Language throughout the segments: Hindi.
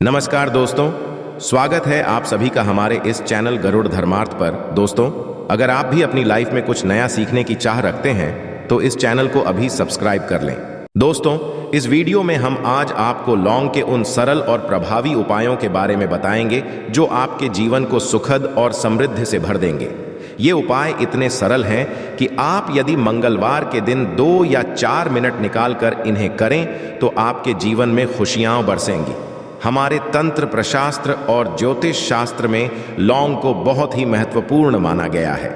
नमस्कार दोस्तों, स्वागत है आप सभी का हमारे इस चैनल गरुड़ धर्मार्थ पर। दोस्तों, अगर आप भी अपनी लाइफ में कुछ नया सीखने की चाह रखते हैं तो इस चैनल को अभी सब्सक्राइब कर लें। दोस्तों, इस वीडियो में हम आज आपको लौंग के उन सरल और प्रभावी उपायों के बारे में बताएंगे जो आपके जीवन को सुखद और समृद्धि से भर देंगे। ये उपाय इतने सरल हैं कि आप यदि मंगलवार के दिन 2 या 4 मिनट निकालकर इन्हें करें तो आपके जीवन में खुशियां बरसेंगी। हमारे तंत्र प्रशास्त्र और ज्योतिष शास्त्र में लौंग को बहुत ही महत्वपूर्ण माना गया है।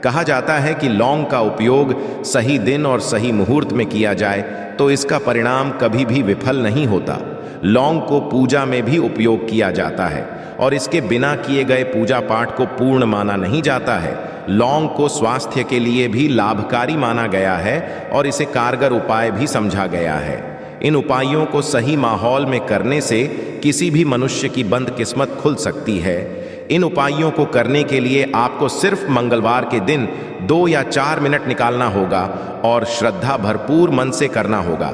कहा जाता है कि लौंग का उपयोग सही दिन और सही मुहूर्त में किया जाए तो इसका परिणाम कभी भी विफल नहीं होता। लौंग को पूजा में भी उपयोग किया जाता है और इसके बिना किए गए पूजा पाठ को पूर्ण माना नहीं जाता है। लौंग को स्वास्थ्य के लिए भी लाभकारी माना गया है और इसे कारगर उपाय भी समझा गया है। इन उपायों को सही माहौल में करने से किसी भी मनुष्य की बंद किस्मत खुल सकती है। इन उपायों को करने के लिए आपको सिर्फ मंगलवार के दिन 2 या 4 मिनट निकालना होगा और श्रद्धा भरपूर मन से करना होगा।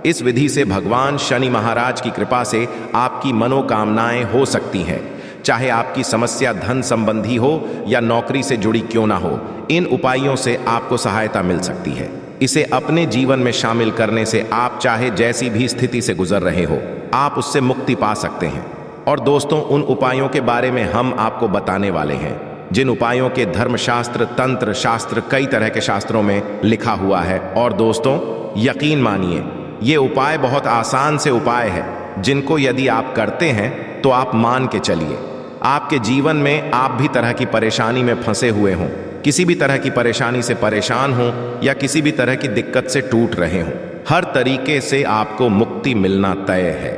इस विधि से भगवान शनि महाराज की कृपा से आपकी मनोकामनाएं हो सकती हैं। चाहे आपकी समस्या धन संबंधी हो या नौकरी से जुड़ी क्यों ना हो, इन उपायों से आपको सहायता मिल सकती है। इसे अपने जीवन में शामिल करने से आप चाहे जैसी भी स्थिति से गुजर रहे हो, आप उससे मुक्ति पा सकते हैं। और दोस्तों, उन उपायों के बारे में हम आपको बताने वाले हैं जिन उपायों के धर्मशास्त्र, तंत्र शास्त्र, कई तरह के शास्त्रों में लिखा हुआ है। और दोस्तों, यकीन मानिए, ये उपाय बहुत आसान से उपाय है जिनको यदि आप करते हैं तो आप मान के चलिए, आपके जीवन में आप भी तरह की परेशानी में फंसे हुए हों, किसी भी तरह की परेशानी से परेशान हों या किसी भी तरह की दिक्कत से टूट रहे हों, हर तरीके से आपको मुक्ति मिलना तय है।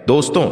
दोस्तों,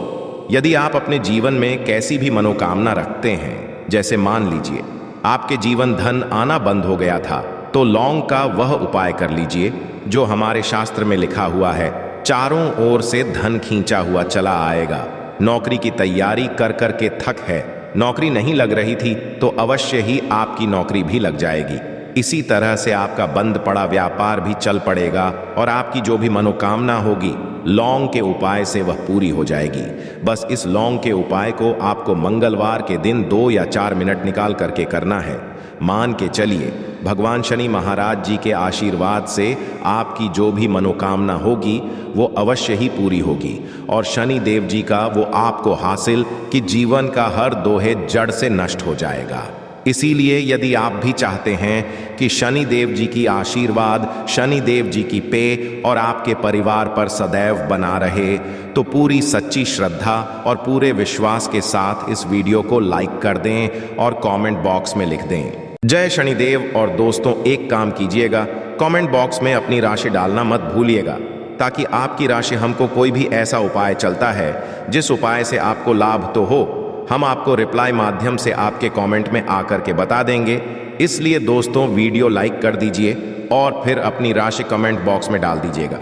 यदि आप अपने जीवन में कैसी भी मनोकामना रखते हैं, जैसे मान लीजिए आपके जीवन धन आना बंद हो गया था, तो लौंग का वह उपाय कर लीजिए जो हमारे शास्त्र में लिखा हुआ है। चारों ओर से धन खींचा हुआ चला आएगा। नौकरी की तैयारी कर कर के थक है, नौकरी नहीं लग रही थी तो अवश्य ही आपकी नौकरी भी लग जाएगी। इसी तरह से आपका बंद पड़ा व्यापार भी चल पड़ेगा और आपकी जो भी मनोकामना होगी लौंग के उपाय से वह पूरी हो जाएगी। बस इस लौंग के उपाय को आपको मंगलवार के दिन 2 या 4 मिनट निकाल करके करना है। मान के चलिए, भगवान शनि महाराज जी के आशीर्वाद से आपकी जो भी मनोकामना होगी वो अवश्य ही पूरी होगी और शनि देव जी का वो आपको हासिल कि जीवन का हर दोहे जड़ से नष्ट हो जाएगा। इसीलिए यदि आप भी चाहते हैं कि शनि देव जी की आशीर्वाद, शनि देव जी की पे और आपके परिवार पर सदैव बना रहे, तो पूरी सच्ची श्रद्धा और पूरे विश्वास के साथ इस वीडियो को लाइक कर दें और कमेंट बॉक्स में लिख दें जय शनिदेव। और दोस्तों, एक काम कीजिएगा, कमेंट बॉक्स में अपनी राशि डालना मत भूलिएगा, ताकि आपकी राशि हमको कोई भी ऐसा उपाय चलता है जिस उपाय से आपको लाभ तो हो, हम आपको रिप्लाई माध्यम से आपके कमेंट में आकर के बता देंगे। इसलिए दोस्तों, वीडियो लाइक कर दीजिए और फिर अपनी राशि कमेंट बॉक्स में डाल दीजिएगा।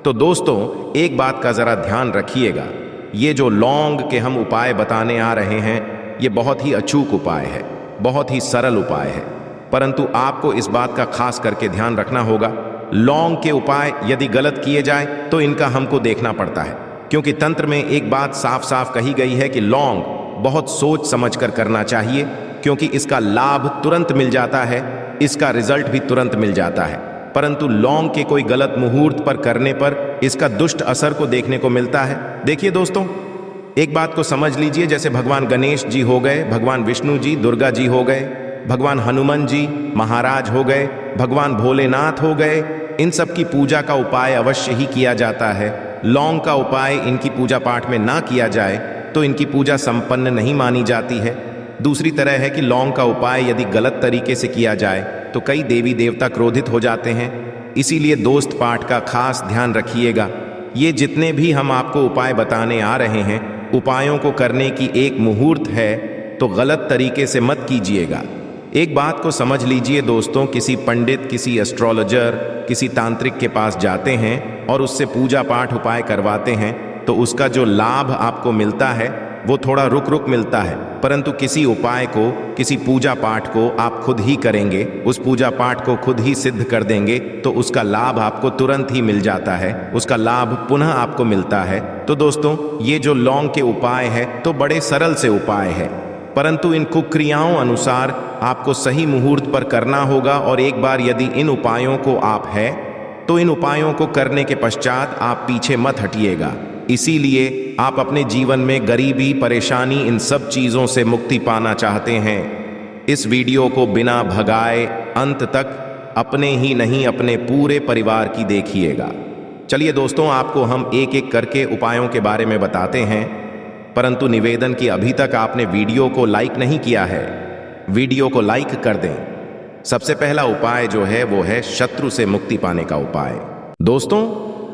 तो दोस्तों, एक बात का ज़रा ध्यान रखिएगा, ये जो लौंग के हम उपाय बताने आ रहे हैं ये बहुत ही अचूक उपाय है, बहुत ही सरल उपाय है, परंतु आपको इस बात का खास करके ध्यान रखना होगा। लौंग के उपाय यदि गलत किए जाए तो इनका हमको देखना पड़ता है, क्योंकि तंत्र में एक बात साफ साफ कही गई है कि लौंग बहुत सोच समझ कर करना चाहिए, क्योंकि इसका लाभ तुरंत मिल जाता है, इसका रिजल्ट भी तुरंत मिल जाता है। परंतु लौंग के कोई गलत मुहूर्त पर करने पर इसका दुष्ट असर को देखने को मिलता है। देखिए दोस्तों, एक बात को समझ लीजिए, जैसे भगवान गणेश जी हो गए, भगवान विष्णु जी, दुर्गा जी हो गए, भगवान हनुमान जी महाराज हो गए, भगवान भोलेनाथ हो गए, इन सब की पूजा का उपाय अवश्य ही किया जाता है। लौंग का उपाय इनकी पूजा पाठ में ना किया जाए तो इनकी पूजा संपन्न नहीं मानी जाती है। दूसरी तरह है कि लौंग का उपाय यदि गलत तरीके से किया जाए तो कई देवी देवता क्रोधित हो जाते हैं। इसीलिए दोस्त पाठ का खास ध्यान रखिएगा। ये जितने भी हम आपको उपाय बताने आ रहे हैं, उपायों को करने की एक मुहूर्त है, तो गलत तरीके से मत कीजिएगा। एक बात को समझ लीजिए दोस्तों, किसी पंडित, किसी एस्ट्रोलॉजर, किसी तांत्रिक के पास जाते हैं और उससे पूजा पाठ उपाय करवाते हैं तो उसका जो लाभ आपको मिलता है वो थोड़ा रुक रुक मिलता है, परंतु किसी उपाय को, किसी पूजा पाठ को आप खुद ही करेंगे, उस पूजा पाठ को खुद ही सिद्ध कर देंगे तो उसका लाभ आपको तुरंत ही मिल जाता है, उसका लाभ पुनः आपको मिलता है। तो दोस्तों, ये जो लौंग के उपाय है तो बड़े सरल से उपाय है, परंतु इन कुक्रियाओं अनुसार आपको सही मुहूर्त पर करना होगा। और एक बार यदि इन उपायों को आप है तो इन उपायों को करने के पश्चात आप पीछे मत हटिएगा। इसीलिए आप अपने जीवन में गरीबी, परेशानी, इन सब चीज़ों से मुक्ति पाना चाहते हैं, इस वीडियो को बिना भगाए अंत तक अपने ही नहीं अपने पूरे परिवार की देखिएगा। चलिए दोस्तों, आपको हम एक एक करके उपायों के बारे में बताते हैं, परंतु निवेदन कि अभी तक आपने वीडियो को लाइक नहीं किया है, वीडियो को लाइक कर दें। सबसे पहला उपाय जो है वो है शत्रु से मुक्ति पाने का उपाय। दोस्तों,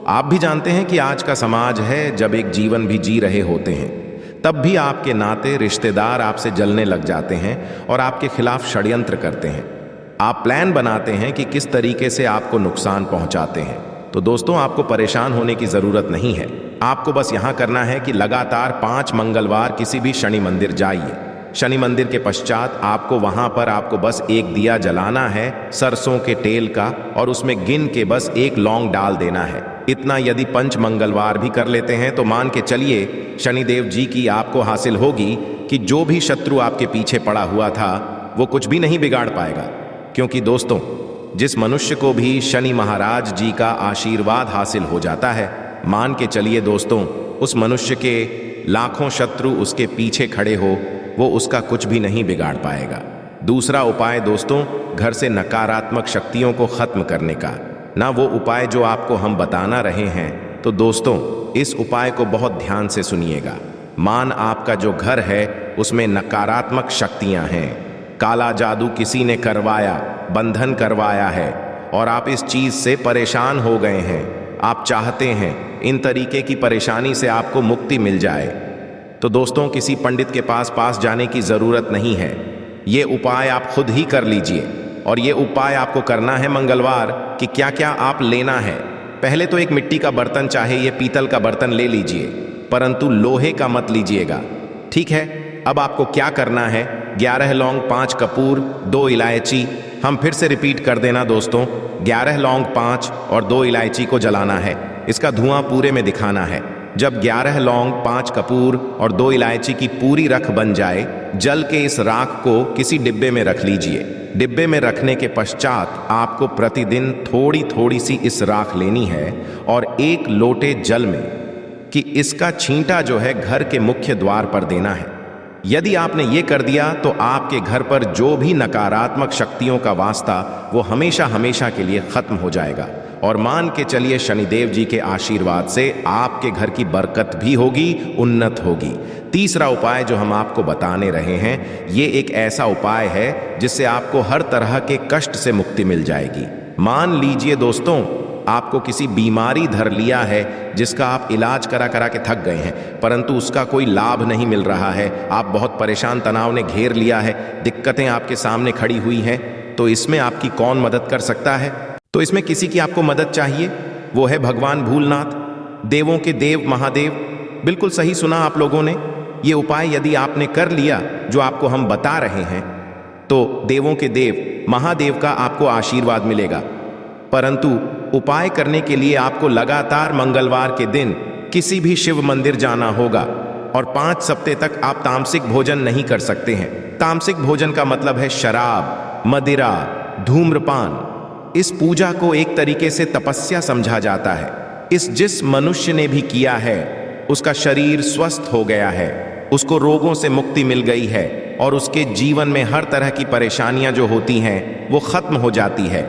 आप भी जानते हैं कि आज का समाज है, जब एक जीवन भी जी रहे होते हैं तब भी आपके नाते, रिश्तेदार आपसे जलने लग जाते हैं और आपके खिलाफ षड्यंत्र करते हैं। आप प्लान बनाते हैं कि किस तरीके से आपको नुकसान पहुंचाते हैं। तो दोस्तों, आपको परेशान होने की ज़रूरत नहीं है। आपको बस यहाँ करना है कि लगातार 5 मंगलवार किसी भी शनि मंदिर जाइए। शनि मंदिर के पश्चात आपको वहाँ पर आपको बस एक दिया जलाना है सरसों के तेल का, और उसमें गिन के बस एक लौंग डाल देना है। इतना यदि 5 मंगलवार भी कर लेते हैं तो मान के चलिए शनिदेव जी की आपको हासिल होगी कि जो भी शत्रु आपके पीछे पड़ा हुआ था वो कुछ भी नहीं बिगाड़ पाएगा। क्योंकि दोस्तों, जिस मनुष्य को भी शनि महाराज जी का आशीर्वाद हासिल हो जाता है, मान के चलिए दोस्तों, उस मनुष्य के लाखों शत्रु उसके पीछे खड़े हो, वो उसका कुछ भी नहीं बिगाड़ पाएगा। दूसरा उपाय दोस्तों, घर से नकारात्मक शक्तियों को खत्म करने का। ना वो उपाय जो आपको हम बताना रहे हैं, तो दोस्तों इस उपाय को बहुत ध्यान से सुनिएगा। मान आपका जो घर है उसमें नकारात्मक शक्तियां हैं, काला जादू किसी ने करवाया, बंधन करवाया है और आप इस चीज से परेशान हो गए हैं। आप चाहते हैं इन तरीके की परेशानी से आपको मुक्ति मिल जाए, तो दोस्तों किसी पंडित के पास जाने की जरूरत नहीं है। ये उपाय आप खुद ही कर लीजिए। और ये उपाय आपको करना है मंगलवार कि क्या क्या आप लेना है। पहले तो एक मिट्टी का बर्तन, चाहे ये पीतल का बर्तन ले लीजिए, परंतु लोहे का मत लीजिएगा, ठीक है। अब आपको क्या करना है, 11 लौंग, 5 कपूर, 2 इलायची। हम फिर से रिपीट कर देना दोस्तों, 11 लौंग, 5 और 2 इलायची को जलाना है। इसका धुआं पूरे में दिखाना है। जब 11 लौंग, 5 कपूर और 2 इलायची की पूरी रख बन जाए, जल के इस राख को किसी डिब्बे में रख लीजिए। डिब्बे में रखने के पश्चात आपको प्रतिदिन थोड़ी थोड़ी सी इस राख लेनी है और 1 लोटे जल में कि इसका छींटा जो है घर के मुख्य द्वार पर देना है। यदि आपने ये कर दिया तो आपके घर पर जो भी नकारात्मक शक्तियों का वास्ता वो हमेशा हमेशा के लिए खत्म हो जाएगा। और मान के चलिए शनिदेव जी के आशीर्वाद से आपके घर की बरकत भी होगी, उन्नत होगी। तीसरा उपाय जो हम आपको बताने रहे हैं, ये एक ऐसा उपाय है जिससे आपको हर तरह के कष्ट से मुक्ति मिल जाएगी। मान लीजिए दोस्तों, आपको किसी बीमारी धर लिया है जिसका आप इलाज करा करा के थक गए हैं, परंतु उसका कोई लाभ नहीं मिल रहा है। आप बहुत परेशान, तनाव ने घेर लिया है, दिक्कतें आपके सामने खड़ी हुई हैं। तो इसमें आपकी कौन मदद कर सकता है? तो इसमें किसी की आपको मदद चाहिए, वो है भगवान भूलनाथ, देवों के देव महादेव। बिल्कुल सही सुना आप लोगों ने। ये उपाय यदि आपने कर लिया जो आपको हम बता रहे हैं, तो देवों के देव महादेव का आपको आशीर्वाद मिलेगा। परंतु उपाय करने के लिए आपको लगातार मंगलवार के दिन किसी भी शिव मंदिर जाना होगा और 5 सप्ताह तक आप तामसिक भोजन नहीं कर सकते हैं। तामसिक भोजन का मतलब है शराब, मदिरा, धूम्रपान। इस पूजा को एक तरीके से तपस्या समझा जाता है। जिस मनुष्य ने भी किया है उसका शरीर स्वस्थ हो गया है, उसको रोगों से मुक्ति मिल गई है और उसके जीवन में हर तरह की परेशानियां जो होती हैं वो खत्म हो जाती है।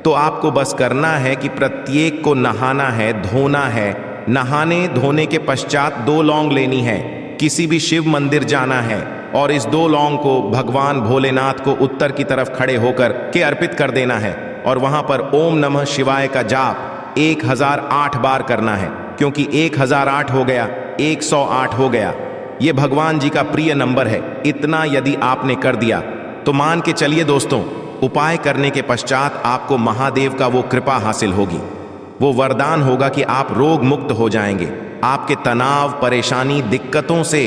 तो आपको बस करना है कि प्रत्येक को नहाना है, धोना है। नहाने धोने के पश्चात 2 लौंग लेनी है, किसी भी शिव मंदिर जाना है और इस 2 लौंग को भगवान भोलेनाथ को उत्तर की तरफ खड़े होकर के अर्पित कर देना है और वहां पर ओम नमः शिवाय का जाप 1008 बार करना है। क्योंकि 1008 हो गया, 108 हो गया, ये भगवान जी का प्रिय नंबर है। इतना यदि आपने कर दिया तो मान के चलिए दोस्तों, उपाय करने के पश्चात आपको महादेव का वो कृपा हासिल होगी, वो वरदान होगा कि आप रोग मुक्त हो जाएंगे। आपके तनाव, परेशानी, दिक्कतों से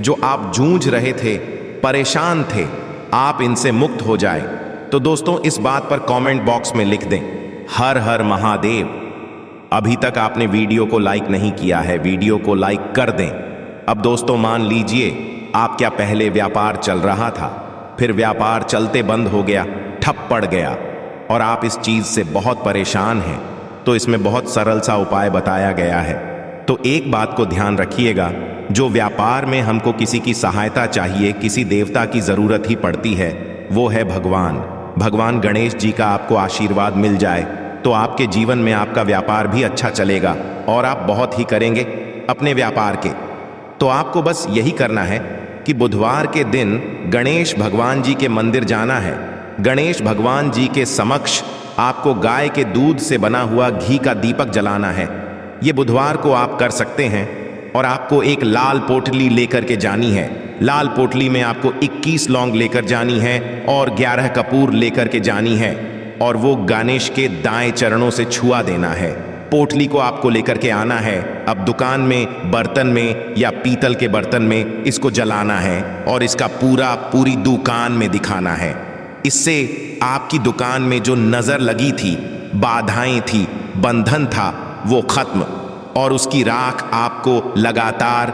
जो आप जूझ रहे थे, परेशान थे, आप इनसे मुक्त हो जाए, तो दोस्तों इस बात पर कमेंट बॉक्स में लिख दें, हर हर महादेव। अभी तक आपने वीडियो को लाइक नहीं किया है, वीडियो को लाइक कर दें। अब दोस्तों मान लीजिए आप क्या पहले व्यापार चल रहा था, फिर व्यापार चलते बंद हो गया, ठप पड़ गया और आप इस चीज से बहुत परेशान हैं, तो इसमें बहुत सरल सा उपाय बताया गया है। तो एक बात को ध्यान रखिएगा, जो व्यापार में हमको किसी की सहायता चाहिए, किसी देवता की जरूरत ही पड़ती है, वो है भगवान गणेश जी का आपको आशीर्वाद मिल जाए तो आपके जीवन में आपका व्यापार भी अच्छा चलेगा और आप बहुत ही करेंगे अपने व्यापार के। तो आपको बस यही करना है कि बुधवार के दिन गणेश भगवान जी के मंदिर जाना है। गणेश भगवान जी के समक्ष आपको गाय के दूध से बना हुआ घी का दीपक जलाना है। ये बुधवार को आप कर सकते हैं और आपको एक लाल पोटली लेकर के जानी है। लाल पोटली में आपको 21 लौंग लेकर जानी है और 11 कपूर लेकर के जानी है और वो गणेश के दाएं चरणों से छुआ देना है। पोटली को आपको लेकर के आना है। अब दुकान में, बर्तन में या पीतल के बर्तन में इसको जलाना है और इसका पूरी दुकान में दिखाना है। इससे आपकी दुकान में जो नजर लगी थी, बाधाएं थी, बंधन था, वो खत्म और उसकी राख आपको लगातार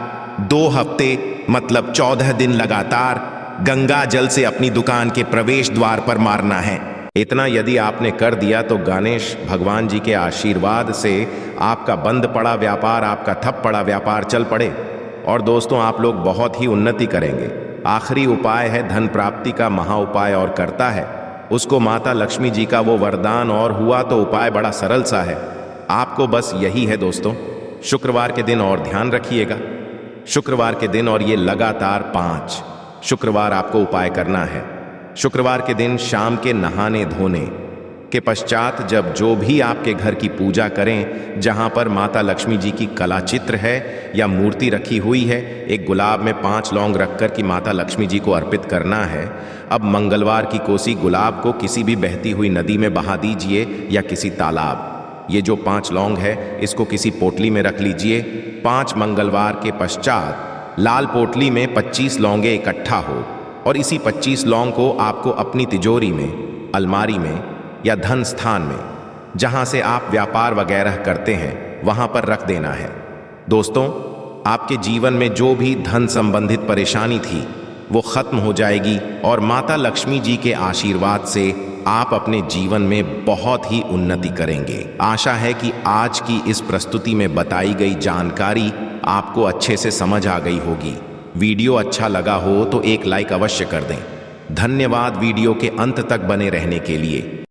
2 हफ्ते मतलब 14 दिन लगातार गंगा जल से अपनी दुकान के प्रवेश द्वार पर मारना है। इतना यदि आपने कर दिया तो गणेश भगवान जी के आशीर्वाद से आपका बंद पड़ा व्यापार, आपका ठप पड़ा व्यापार चल पड़े और दोस्तों आप लोग बहुत ही उन्नति करेंगे। आखिरी उपाय है धन प्राप्ति का महा उपाय और करता है उसको माता लक्ष्मी जी का वो वरदान और हुआ तो उपाय बड़ा सरल सा है। आपको बस यही है दोस्तों, शुक्रवार के दिन और ध्यान रखिएगा, शुक्रवार के दिन और ये लगातार 5 शुक्रवार आपको उपाय करना है। शुक्रवार के दिन शाम के नहाने धोने के पश्चात जब जो भी आपके घर की पूजा करें, जहां पर माता लक्ष्मी जी की कला चित्र है या मूर्ति रखी हुई है, एक गुलाब में 5 लौंग रखकर कि माता लक्ष्मी जी को अर्पित करना है। अब मंगलवार की कोसी गुलाब को किसी भी बहती हुई नदी में बहा दीजिए या किसी तालाब। ये जो 5 लौंग है इसको किसी पोटली में रख लीजिए। 5 मंगलवार के पश्चात लाल पोटली में 25 लौंगे इकट्ठा हो और इसी 25 लौंग को आपको अपनी तिजोरी में, अलमारी में या धन स्थान में, जहां से आप व्यापार वगैरह करते हैं, वहां पर रख देना है। दोस्तों आपके जीवन में जो भी धन संबंधित परेशानी थी वो खत्म हो जाएगी और माता लक्ष्मी जी के आशीर्वाद से आप अपने जीवन में बहुत ही उन्नति करेंगे। आशा है कि आज की इस प्रस्तुति में बताई गई जानकारी आपको अच्छे से समझ आ गई होगी। वीडियो अच्छा लगा हो तो एक लाइक अवश्य कर दें। धन्यवाद वीडियो के अंत तक बने रहने के लिए।